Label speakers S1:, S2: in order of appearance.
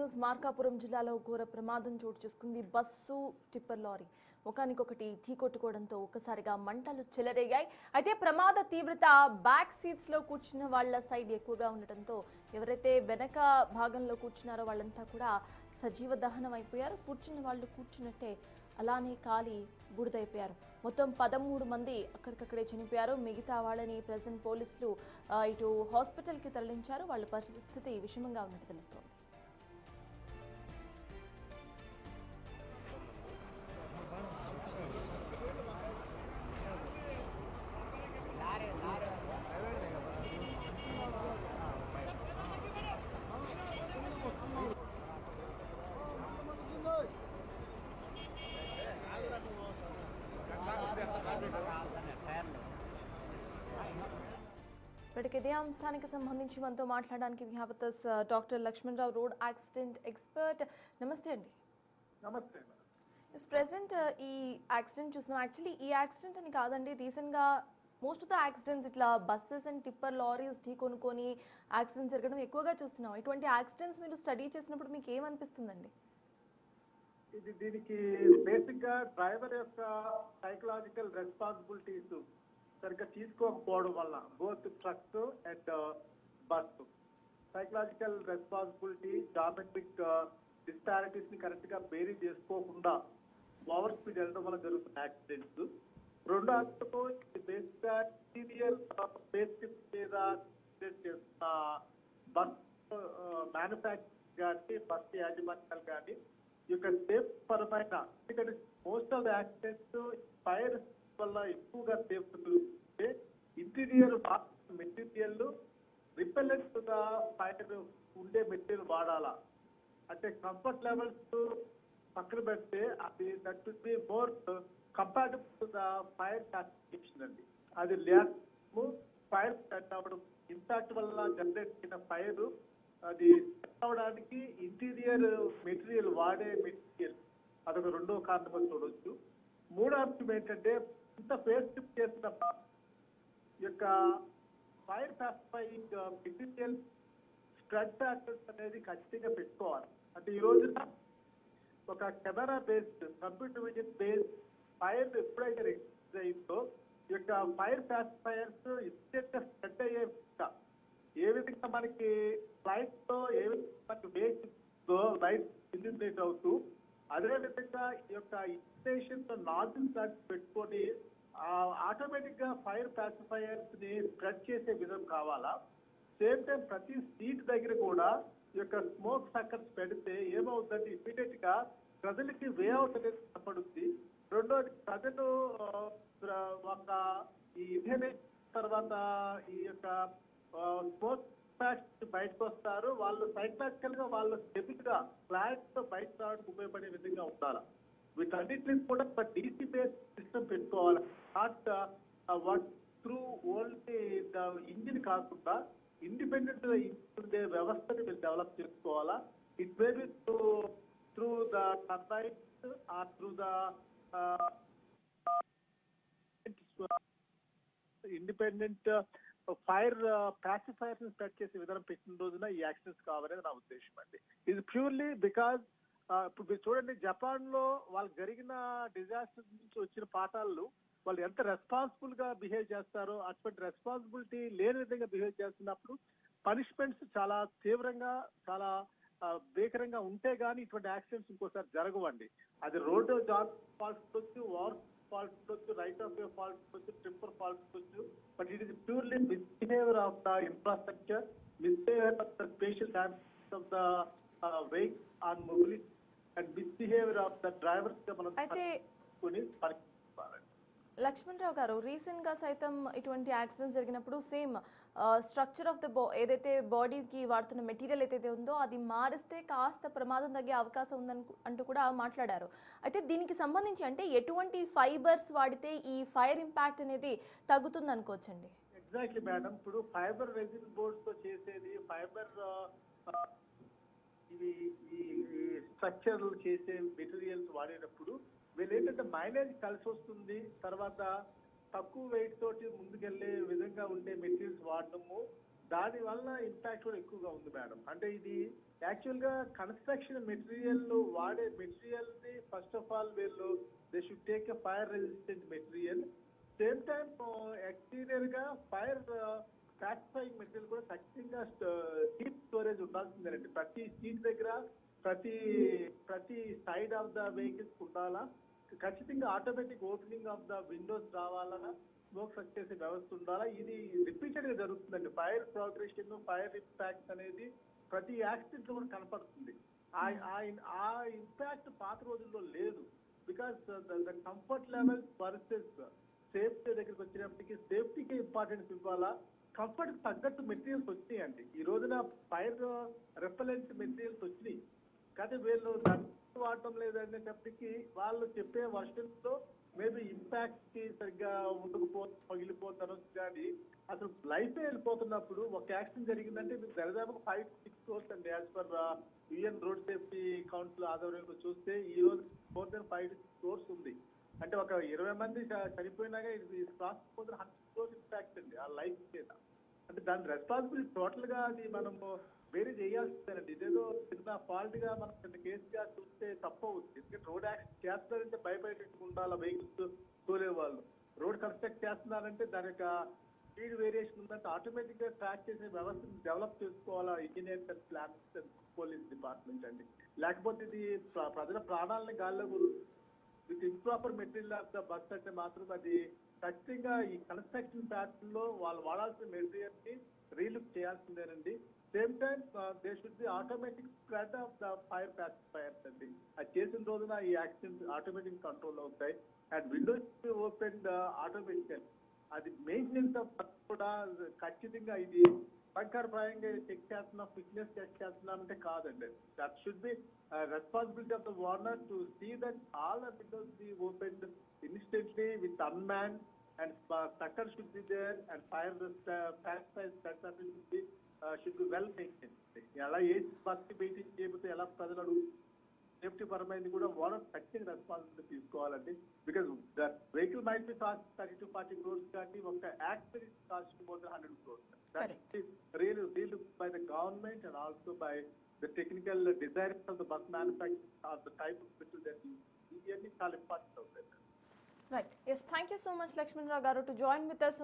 S1: News Markapuram జిల్లాలో ఘోర ప్రమాదం చోటు చేసుకుంది. బస్సు టిప్పర్ లారీ ఒకనికొకటి ఢీకొట్టుకోవడంతో ఒక్కసారిగా మంటలు చెలరేగాయి. అయితే ప్రమాద తీవ్రత బ్యాక్ సీట్స్ లో కూర్చున్న వాళ్ళ సైడ్ ఎక్కువగా ఉండటంతో ఎవరైతే వెనక భాగంలో కూర్చున్నారో వాళ్ళంతా కూడా సజీవ దహనం అయిపోయారు. కూర్చున్న వాళ్ళు కూర్చున్నట్టే అలానే కాలి బూడిదైపోయారు. మొత్తం 13 మంది అక్కడికక్కడే చనిపోయారు. మిగతా వాళ్ళని ప్రెజెంట్ పోలీసులు ఇటు హాస్పిటల్కి తరలించారు. వాళ్ళ పరిస్థితి విషమంగా ఉన్నట్టు తెలుస్తోంది. ఇప్పటికి ఇదే అంశానికి సంబంధించి మనతో మాట్లాడడానికి విహాపతస్ doctor Lakshmanarao, road accident expert. నమస్తే అండి.
S2: నమస్తే.
S1: ప్రెసెంట్ ఈ యాక్సిడెంట్ చూస్తున్నాం. యాక్చువల్లీ ఈ యాక్సిడెంట్ అని కాదండి, రీసెంట్గా మోస్ట్ ఆఫ్ ద యాక్సిడెంట్స్ ఇట్లా బస్సెస్ అండ్ టిప్పర్ లారీస్ ఢీ కొనుక్కొని యాక్సిడెంట్స్ జరగడం ఎక్కువగా చూస్తున్నాం. ఇటువంటి యాక్సిడెంట్స్ మీరు స్టడీ చేసినప్పుడు మీకు ఏమనిపిస్తుందండి?
S2: దీనికి బేసిక్ గా డ్రైవర్ యొక్క సైకలాజికల్ రెస్పాన్సిబిలిటీస్ సరిగ్గా తీసుకోకపోవడం వల్ల, both truck and bus psychological responsibility, geometric disparities ని కరెక్ట్ గా బేరీ చేసుకోకుండా ఓవర్ స్పీడ్ వెళ్ళడం వల్ల జరుగుతున్న యాక్సిడెంట్స్. రెండో అంశము బేసిక్ గా ఇంటీరియర్ బేసిక్ మీద చేస్తున్న బస్ మ్యానుఫ్యాక్చరింగ్ కానీ బస్ యాజమాన్యాలు కానీ ఈ యొక్క సేఫ్ పరమైన, ఎందుకంటే most of the accidents fire వల్ల ఎక్కువగా సేఫ్ ఉంటే ఇంటీరియర్ మెటీరియల్ రిపెల్లెంట్ గా ఫైర్ ఉండే మెటీరియల్ వాడాలా అంటే కంఫర్ట్ లెవెల్స్ పక్కన పెడితే అది that will be more compatible to the fire classification అండి. అది లేకపోతే ఫైర్ స్టార్ట్ అవ్వడం, ఇంపాక్ట్ వల్ల జనరేట్ అయిన ఫైర్ అది అవడానికి ఇంటీరియర్ మెటీరియల్ వాడే మెటీరియల్ అదొక రెండో కారణంగా చూడవచ్చు. మూడో అంశం ఏంటంటే ఇంత ఫేస్ షిఫ్ట్ చేసిన యొక్క ఫైర్ పాసిఫైయింగ్ మెటీరియల్ స్ప్రెడ్ ఫ్యాక్టర్స్ అనేది ఖచ్చితంగా పెట్టుకోవాలి. అంటే ఈ రోజున ఒక camera based computer vision based fire ఎప్పుడైతే రిలీజ్ అయిందో ఈ యొక్క ఫైర్ పాసిఫైయర్స్ ఇన్స్టెంట్ గా స్ప్రెడ్ అయ్యే ఏ విధంగా మనకి ఫ్లైట్ లో ఏ విధంగా మనకి వేస్ట్ లైట్ ఇల్యూమినేట్ అవుతూ, అదే విధంగా ఈ యొక్క ఇన్స్టేషన్ నాజిల్ ప్లాంట్స్ పెట్టుకొని ఆటోమేటిక్ గా ఫైర్ పాసిఫైయర్స్ ని స్ప్రెడ్ చేసే విధం కావాలా. సేమ్ టైం ప్రతి సీట్ దగ్గర కూడా ఈ యొక్క స్మోక్ సక్కర్స్ పెడితే ఏమవుతుందంటే ఇమీడియట్ గా ప్రజలకి వే అవుట్ అనేది కనపడుద్ది. రెండోది ప్రజలు ఒక ఈ ఇన్హలేషన్ తర్వాత ఈ యొక్క స్మోక్ బయటకు వస్తారు. వాళ్ళు సైకలాజికల్ గా వాళ్ళు స్టెబిల్ గా ఫ్లాట్ తో బయట రావడానికి ఉపయోగపడే విధంగా ఉండాలి. వీటన్నిటిని కూడా ఒక డీసీ బేస్డ్ సిస్టమ్ పెట్టుకోవాలి. Not what through only engine కాకుండా ఇండిపెండెంట్ గా ఉండే వ్యవస్థని మీరు డెవలప్ చేసుకోవాలా. It may be through the turbines or through the independent fire పాసిఫైర్స్ spread చేసే విధానం పెట్టిన రోజున ఈ యాక్సిడెంట్స్ కావాలనేది నా ఉద్దేశం అండి. ఇది ప్యూర్లీ బికాజ్ ఇప్పుడు మీరు చూడండి, జపాన్ లో వాళ్ళకి జరిగిన డిజాస్టర్ నుంచి వచ్చిన పాఠాలు వాళ్ళు ఎంత రెస్పాన్సిబుల్ గా బిహేవ్ చేస్తారో, అటువంటి రెస్పాన్సిబిలిటీ లేని విధంగా బిహేవ్ చేస్తున్నప్పుడు పనిష్మెంట్స్ చాలా తీవ్రంగా, చాలా భీకరంగా ఉంటే గానీ ఇటువంటి యాక్సిడెంట్స్ ఇంకోసారి జరగవండి. అది రోడ్డు జాబ్ ఫాల్ట్ వచ్చు, ఓవర్ ఫాల్ట్ వచ్చు, రైట్ ఆఫ్ వే ఫాల్ట్ వచ్చు, ట్రిప్పర్ ఫాల్ట్ వచ్చు. But it is purely misbehaviour of the infrastructure, misbehaviour of the spatial damage of the vehicle on mobility and misbehaviour of the drivers గా మనం
S1: లక్ష్మణరావు గారు, రీసెంట్గా సైతం ఇటువంటి accidents జరిగినప్పుడు సేమ్ స్ట్రక్చర్ ఆఫ్ ద ఏదైతే బాడీకి వాడుతున్న మెటీరియల్ ఏదైతే ఉందో అది మారిస్తే కాస్త ప్రమాదం తగ్గే అవకాశం ఉందని అంటూ కూడా మాట్లాడారు. అయితే దీనికి సంబంధించి అంటే ఎటువంటి ఫైబర్స్ వాడితే ఈ ఫైర్ ఇంపాక్ట్ అనేది తగ్గుతుంది అనుకోవచ్చండి?
S2: Exactly madam. ఇప్పుడు ఫైబర్ రెజిన్ బోర్డ్స్ తో చేసేది, ఫైబర్ ఇవి ఈ స్ట్రక్చర్ చేసే మెటీరియల్స్ వాడేటప్పుడు వీళ్ళు ఏంటంటే మైలేజ్ కలిసి వస్తుంది, తర్వాత తక్కువ వెయిట్ తోటి ముందుకెళ్లే విధంగా ఉండే మెటీరియల్స్ వాడడము, దాని వల్ల ఇంపాక్ట్ కూడా ఎక్కువగా ఉంది మేడం. అంటే ఇది యాక్చువల్గా కన్స్ట్రక్షన్ మెటీరియల్ వాడే మెటీరియల్ ని ఫస్ట్ ఆఫ్ ఆల్ వీళ్ళు they should take a fire resistant material. Same time exterior గా ఫైర్ సాటిస్ఫైయింగ్ మెటీరియల్ కూడా ఖచ్చితంగా డీప్ స్టోరేజ్ ఉండాల్సిందేనండి. ప్రతి సీట్ దగ్గర ప్రతి సైడ్ ఆఫ్ ద వెహికల్స్ ఉండాలా, ఖచ్చితంగా automatic opening of the Windows రావాలన్నా స్మోక్ సక్ చేసే వ్యవస్థ ఉండాలా. ఇది రిపీటెడ్ గా జరుగుతుందండి. ఫైర్ ప్రోగ్రెషన్, ఫైర్ ఇంపాక్ట్ అనేది ప్రతి యాక్సిడెంట్ లో కూడా కనపడుతుంది. ఆ ఇంపాక్ట్ పాత రోజుల్లో లేదు. Because the comfort level versus safety దగ్గరికి వచ్చినప్పటికీ సేఫ్టీకి ఇంపార్టెన్స్ ఇవ్వాలా. కంఫర్ట్ తగ్గట్టు మెటీరియల్స్ వచ్చినాయండి. ఈ రోజున ఫైర్ రెపలెంట్ మెటీరియల్స్ వచ్చినాయి, కానీ వీళ్ళు దాన్ని వాడటం లేదనేటప్పటికీ వాళ్ళు చెప్పే వర్షన్స్ లో మేబీ ఇంపాక్ట్ కి సరిగ్గా పగిలిపోతారు. కానీ అసలు లైఫ్ వెళ్ళిపోతున్నప్పుడు ఒక యాక్సిడెంట్ జరిగిందంటే మీకు దరిదాపు 5 to 6 crores అండి. As per UN road safety council ఆధ్వర్యంలో చూస్తే ఈ రోజు మోర్ దెన్ 5 to 6 crores ఉంది. అంటే ఒక 20 మంది చనిపోయినాక ఇది క్రాస్ 100 crores ఇంపాక్ట్ అండి ఆ లైఫ్ మీద. అంటే దాని రెస్పాన్సిబిలిటీ టోటల్ గా అది మనము వేరే చేయాల్సిందేనండి. ఇదేదో చిన్న ఫాల్ట్ గా మనం చిన్న కేసుగా చూస్తే తప్పవుతుంది. ఎందుకంటే రోడ్ యాక్సిడెంట్ చేస్తున్నారంటే భయపడేటట్టు ఉండాలి వెహికల్స్ తోలే వాళ్ళు. రోడ్ కన్స్ట్రక్ట్ చేస్తున్నారంటే దాని యొక్క స్పీడ్ వేరియేషన్ ఉందంటే ఆటోమేటిక్ గా ట్రాక్ చేసే వ్యవస్థను డెవలప్ చేసుకోవాలా engineers and plans and police department అండి. లేకపోతే ఇది ప్రజల ప్రాణాలని గాల్లో with improper material of the bus అంటే మాత్రం అది ఖచ్చితంగా ఈ కన్స్ట్రక్షన్ ప్యాటర్న్ లో వాళ్ళు వాడాల్సిన మెటీరియల్ ని రీలుక్ చేయాల్సిందేనండి. Same time they should be automatic spread of the fire pacifiers అండి. అది చేసిన రోజున ఈ యాక్సిడెంట్ ఆటోమేటిక్ కంట్రోల్ అవుతాయి. And windows open automatic. అది మెయింటెనెన్స్ ఆఫ్ కూడా ఖచ్చితంగా ఇది సంకరప్రాయంగా చెక్ చేస్తున్నా, ఫిట్నెస్ చెక్ చేస్తున్నామంటే కాదండి. That should be responsibility of the owner to see that all the windows be opened instantly with unman and sticker should be there and fire should B well maintain. ఎలా ఏ బస్కి maintain చేయకపోతే ఎలా ప్రజలు అడుగు safety పరమైంది కూడా owner ఖచ్చితంగా responsibility తీసుకోవాలండి. Because the vehicle might be cost 30 to 40 crores కానీ ఒక accident cost more than 100 crores. That is really relooked by the government and also by the technical desires of the bus manufacturer or the type of vehicle that you use. Iyanni chaala important avutadi.
S1: Right. Yes, thank you so much, Lakshman Rao garu, to join with us.